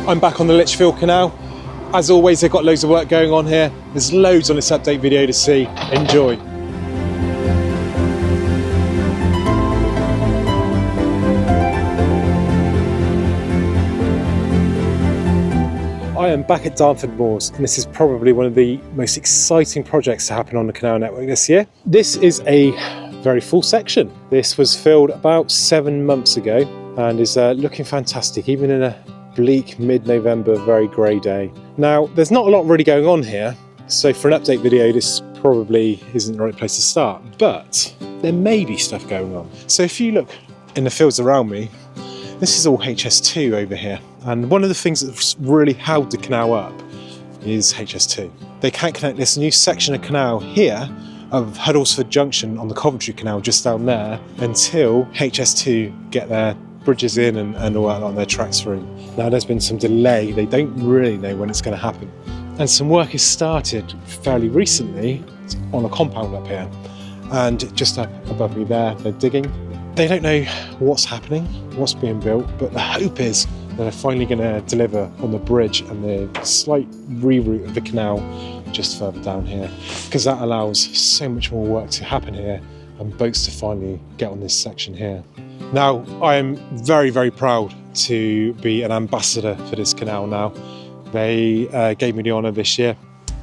I'm back on the Lichfield Canal. As always, they've got loads of work going on here. There's loads on this update video to see. Enjoy. I am back at Darnford Moors, and this is probably one of the most exciting projects to happen on the Canal Network this year. This is a very full section. This was filled about 7 months ago and is looking fantastic, even in a bleak mid-November, very grey day. Now, there's not a lot really going on here, so for an update video, this probably isn't the right place to start, but there may be stuff going on. So if you look in the fields around me, this is all HS2 over here, and one of the things that's really held the canal up is HS2. They can't connect this new section of canal here of Huddlesford Junction on the Coventry Canal just down there until HS2 get their bridges in and all that on their tracks through. Now there's been some delay, they don't really know when it's going to happen. And some work has started fairly recently on a compound up here. And just up above me there, they're digging. They don't know what's happening, what's being built, but the hope is that they're finally going to deliver on the bridge and the slight reroute of the canal just further down here, because that allows so much more work to happen here and boats to finally get on this section here. Now, I am very, very proud to be an ambassador for this canal now. They gave me the honour this year,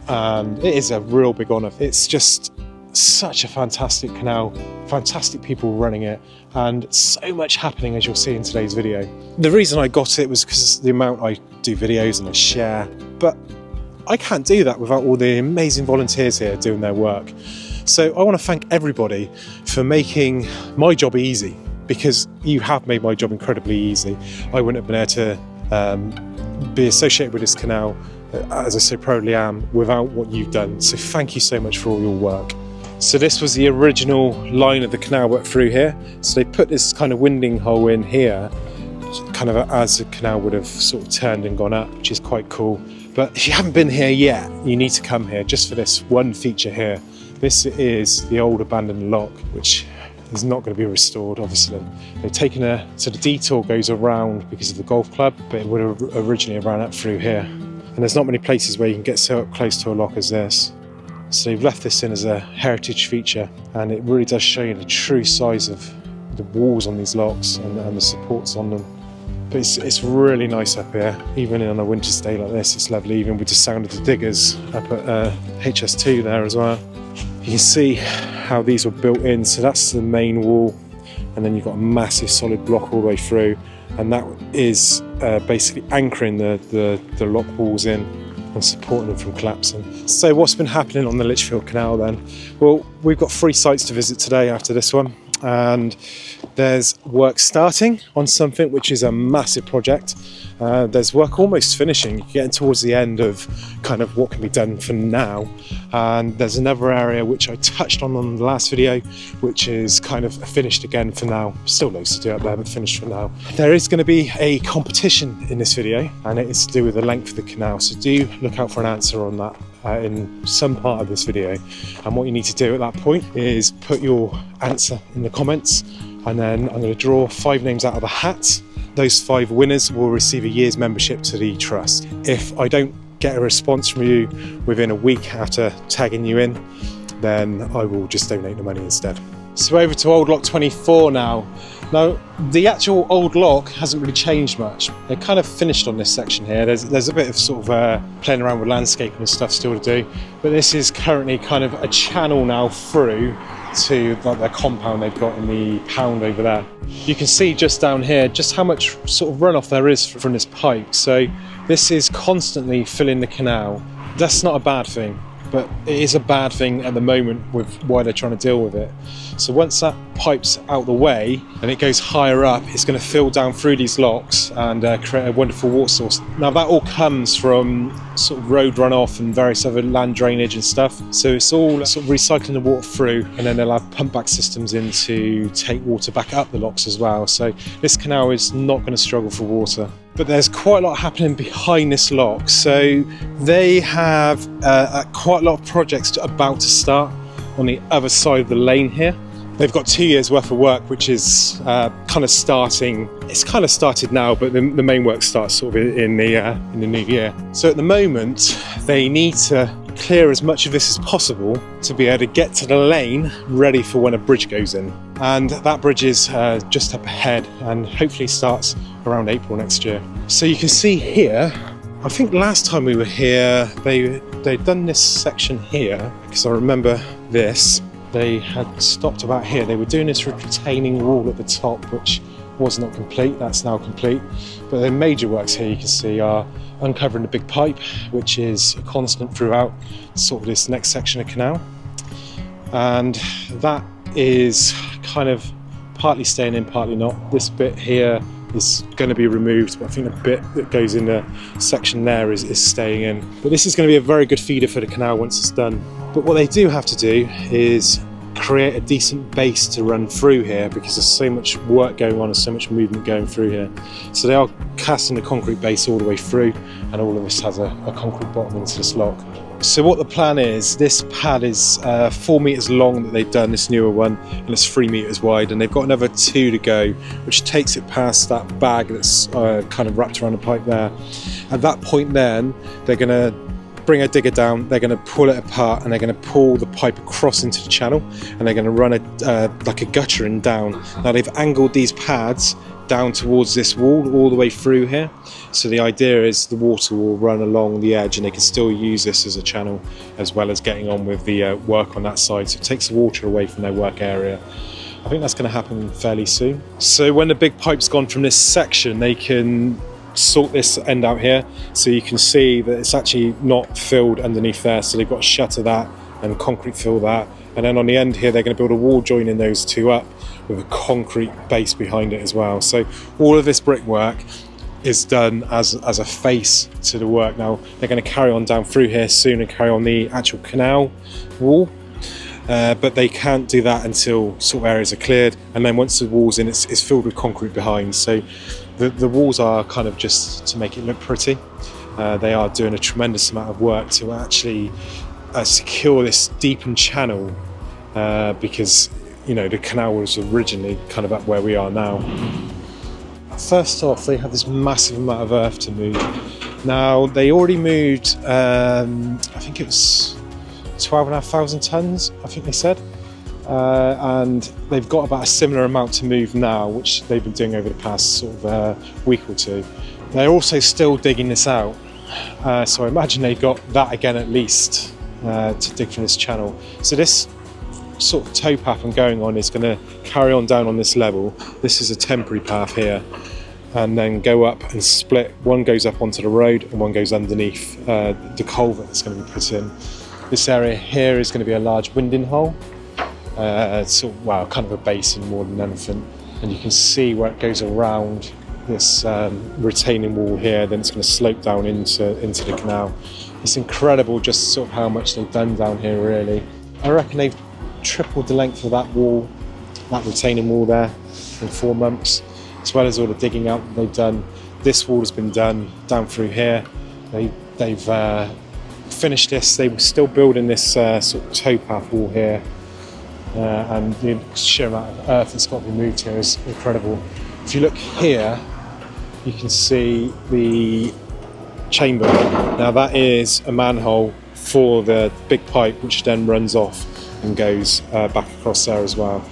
and it is a real big honour. It's just such a fantastic canal, fantastic people running it, and so much happening, as you'll see in today's video. The reason I got it was because of the amount I do videos and I share, but I can't do that without all the amazing volunteers here doing their work. So I want to thank everybody for making my job easy, because you have made my job incredibly easy. I wouldn't have been able to be associated with this canal, as I so proudly am, without what you've done. So thank you so much for all your work. So this was the original line of the canal work through here. So they put this kind of winding hole in here, kind of as the canal would have sort of turned and gone up, which is quite cool. But if you haven't been here yet, you need to come here just for this one feature here. This is the old abandoned lock, which is not going to be restored, obviously. They've taken so the detour goes around because of the golf club, but it would have originally ran up through here. And there's not many places where you can get so up close to a lock as this. So they've left this in as a heritage feature, and it really does show you the true size of the walls on these locks and the supports on them. But it's really nice up here, even on a winter's day like this. It's lovely, even with the sound of the diggers up at HS2 there as well. You can see how these were built in. So that's the main wall, and then you've got a massive solid block all the way through, and that is basically anchoring the lock walls in and supporting them from collapsing. So what's been happening on the Lichfield Canal then? Well, we've got 3 sites to visit today after this one, and there's work starting on something which is a massive project. There's work almost finishing, getting towards the end of kind of what can be done for now. And there's another area which I touched on the last video, which is kind of finished again for now. Still loads to do up there, but finished for now. There is going to be a competition in this video, and it is to do with the length of the canal. So do look out for an answer on that in some part of this video. And what you need to do at that point is put your answer in the comments, and then I'm going to draw 5 names out of the hat. Those 5 winners will receive a year's membership to the trust. If I don't get a response from you within a week after tagging you in, then I will just donate the money instead. So over to Old Lock 24 now. Now, the actual old lock hasn't really changed much. They're kind of finished on this section here. There's a bit of sort of playing around with landscaping and stuff still to do, but this is currently kind of a channel now through to like their compound they've got in the pound over there. You can see just down here just how much sort of runoff there is from this pipe. So this is constantly filling the canal. That's not a bad thing, but it is a bad thing at the moment with why they're trying to deal with it. So once that pipe's out the way and it goes higher up, it's going to fill down through these locks and create a wonderful water source. Now that all comes from sort of road runoff and various other land drainage and stuff. So it's all sort of recycling the water through, and then they'll have pump back systems in to take water back up the locks as well. So this canal is not going to struggle for water. But there's quite a lot happening behind this lock. So they have quite a lot of projects about to start on the other side of the lane here. They've got 2 years worth of work, which is kind of starting. It's kind of started now, but the main work starts sort of in the new year. So at the moment, they need to clear as much of this as possible to be able to get to the lane ready for when a bridge goes in. And that bridge is just up ahead and hopefully starts around April next year. So you can see here, I think last time we were here, they'd done this section here, because I remember this. They had stopped about here. They were doing this retaining wall at the top, which was not complete. That's now complete. But the major works here you can see are uncovering the big pipe, which is a constant throughout sort of this next section of canal. And that is kind of partly staying in, partly not. This bit here is going to be removed, but I think the bit that goes in the section there is staying in. But this is going to be a very good feeder for the canal once it's done. But what they do have to do is create a decent base to run through here, because there's so much work going on and so much movement going through here. So they are casting the concrete base all the way through, and all of this has a concrete bottom into this lock. So what the plan is, this pad is 4 meters long that they've done, this newer one, and it's 3 meters wide, and they've got another 2 to go, which takes it past that bag that's kind of wrapped around the pipe there. At that point then, they're going to bring a digger down, they're going to pull it apart, and they're going to pull the pipe across into the channel, and they're going to run like a guttering down. Now they've angled these pads down towards this wall all the way through here, so the idea is the water will run along the edge and they can still use this as a channel, as well as getting on with the work on that side, so it takes the water away from their work area. I think that's going to happen fairly soon. So when the big pipe's gone from this section, they can sort this end out here, so you can see that it's actually not filled underneath there, so they've got to shutter that and concrete fill that, and then on the end here they're going to build a wall joining those two up with a concrete base behind it as well. So all of this brickwork is done as a face to the work. Now they're going to carry on down through here soon and carry on the actual canal wall, but they can't do that until sort of areas are cleared, and then once the wall's in, it's filled with concrete behind. So the walls are kind of just to make it look pretty. They are doing a tremendous amount of work to actually secure this deepened channel, because you know the canal was originally kind of up where we are now. First off, they have this massive amount of earth to move. Now they already moved, I think it was 12,500 tons, I think they said. And they've got about a similar amount to move now, which they've been doing over the past sort of week or two. They're also still digging this out, so I imagine they've got that again at least to dig for this channel. So this sort of tow path I'm going on is going to carry on down on this level. This is a temporary path here, and then go up and split. One goes up onto the road and one goes underneath the culvert that's going to be put in. This area here is going to be a large winding hole. Sort of, well, kind of a basin more than anything, and you can see where it goes around this retaining wall here, then it's going to slope down into the canal. It's incredible just sort of how much they've done down here, really. I reckon they've tripled the length of that wall, that retaining wall there, in 4 months, as well as all the digging out that they've done. This wall has been done down through here. They've finished this. They were still building this sort of towpath wall here. And the sheer amount of earth that's got to be moved here is incredible. If you look here, you can see the chamber. Now that is a manhole for the big pipe, which then runs off and goes back across there as well.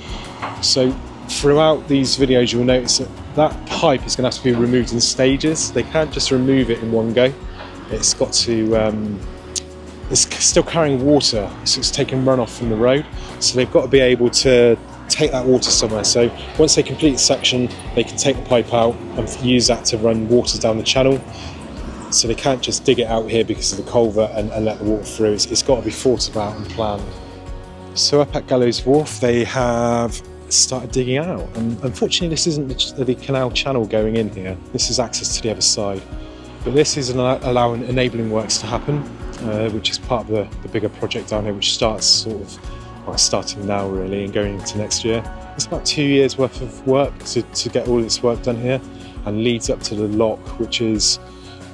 So throughout these videos, you'll notice that that pipe is going to have to be removed in stages. They can't just remove it in one go. It's got to it's still carrying water, so it's taking runoff from the road, so they've got to be able to take that water somewhere. So once they complete a section, they can take the pipe out and use that to run water down the channel. So they can't just dig it out here because of the culvert and let the water through. It's got to be thought about and planned. So up at Gallows Wharf, they have started digging out, and unfortunately this isn't the canal channel going in here. This is access to the other side, but this is allowing enabling works to happen, which is part of the bigger project down here, which starts sort of, well, starting now really and going into next year. It's about 2 years worth of work to get all this work done here, and leads up to the lock, which is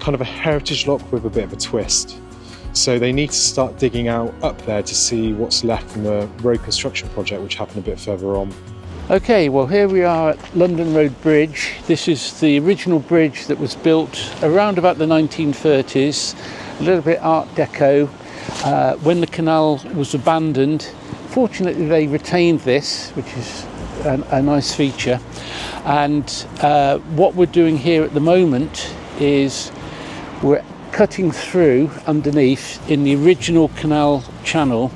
kind of a heritage lock with a bit of a twist. So they need to start digging out up there to see what's left from the road construction project, which happened a bit further on. Okay, well here we are at London Road Bridge. This is the original bridge that was built around about the 1930s, a little bit Art Deco. When the canal was abandoned, fortunately they retained this, which is a nice feature. And what we're doing here at the moment is we're cutting through underneath in the original canal channel,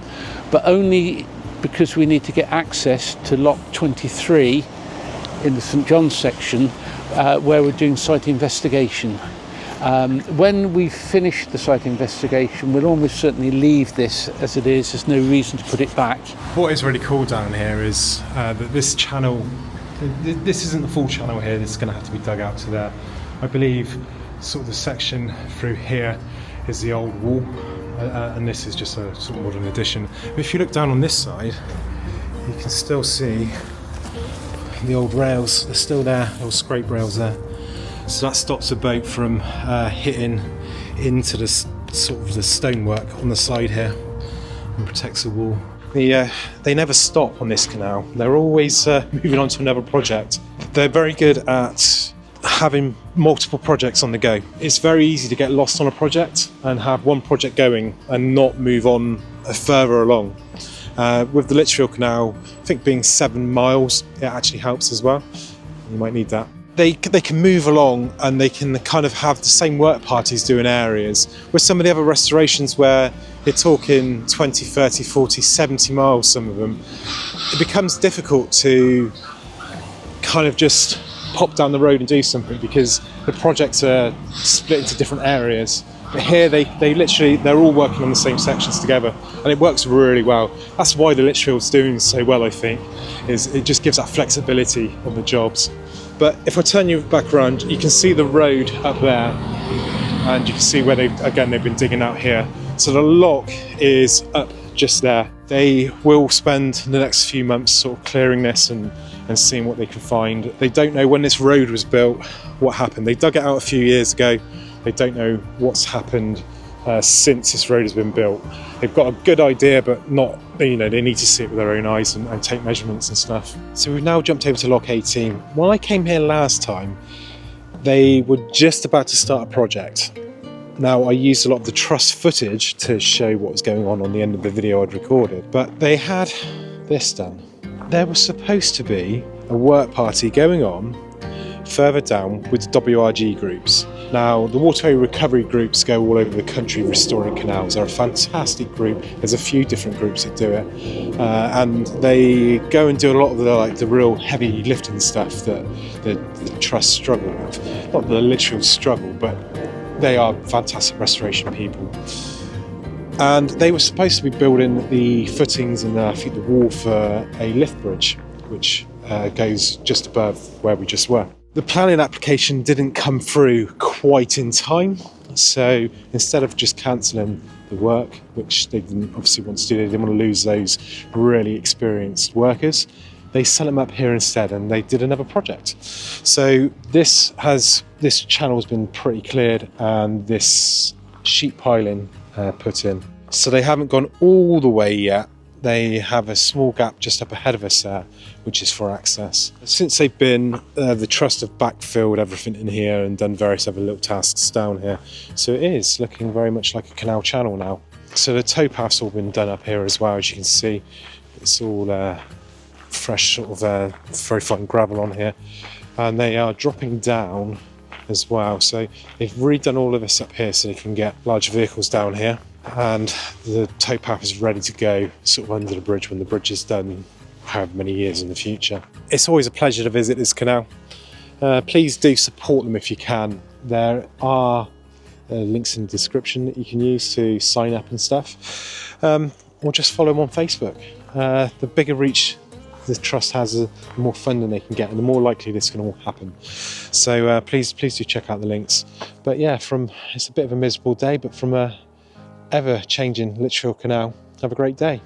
but only because we need to get access to lock 23 in the St John's section, where we're doing site investigation. When we finish the site investigation, we'll almost certainly leave this as it is. There's no reason to put it back. What is really cool down here is that this channel, this isn't the full channel here, this is going to have to be dug out to there. I believe sort of the section through here is the old wall, and this is just a sort of modern addition. But if you look down on this side, you can still see the old rails. They're still there, old scrape rails there. So that stops a boat from hitting into the sort of the stonework on the side here and protects the wall. They never stop on this canal. They're always moving on to another project. They're very good at having multiple projects on the go. It's very easy to get lost on a project and have one project going and not move on further along. With the Lichfield Canal, I think being 7 miles, it actually helps as well. You might need that. They can move along and they can kind of have the same work parties doing areas. With some of the other restorations where you're talking 20, 30, 40, 70 miles, some of them, it becomes difficult to kind of just pop down the road and do something because the projects are split into different areas. But here they're all working on the same sections together, and it works really well. That's why the Lichfield's doing so well, I think, is it just gives that flexibility on the jobs. But if I turn you back around, you can see the road up there, and you can see where they've been digging out here. So the lock is up just there. They will spend the next few months sort of clearing this and seeing what they can find. They don't know when this road was built, what happened. They dug it out a few years ago. They don't know what's happened since this road has been built. They've got a good idea, but not, they need to see it with their own eyes and take measurements and stuff. So we've now jumped over to Lock 18. When I came here last time, they were just about to start a project. Now, I used a lot of the truss footage to show what was going on the end of the video I'd recorded, but they had this done. There was supposed to be a work party going on further down with the WRG groups. Now, the waterway recovery groups go all over the country restoring canals. They're a fantastic group. There's a few different groups that do it, and they go and do a lot of the real heavy lifting stuff that the trust struggle with. Not the literal struggle, but they are fantastic restoration people. And they were supposed to be building the footings and I think the wall for a lift bridge, which goes just above where we just were. The planning application didn't come through quite in time, so instead of just cancelling the work, which they didn't obviously want to do, they didn't want to lose those really experienced workers, they sent them up here instead and they did another project. So this channel has been pretty cleared and this sheet piling put in. So they haven't gone all the way yet. They have a small gap just up ahead of us there, which is for access. Since they've been, the trust have backfilled everything in here and done various other little tasks down here. So it is looking very much like a canal channel now. So the towpath's all been done up here as well, as you can see. It's all fresh sort of very fine gravel on here. And they are dropping down as well. So they've redone all of this up here so they can get large vehicles down here. And the towpath is ready to go sort of under the bridge when the bridge is done, however many years in the future. It's always a pleasure to visit this canal. Please do support them if you can. There are links in the description that you can use to sign up and stuff, or just follow them on Facebook. The bigger reach the trust has, the more funding they can get and the more likely this can all happen. So please do check out the links. But yeah, it's a bit of a miserable day, but from a ever-changing Lichfield Canal, have a great day.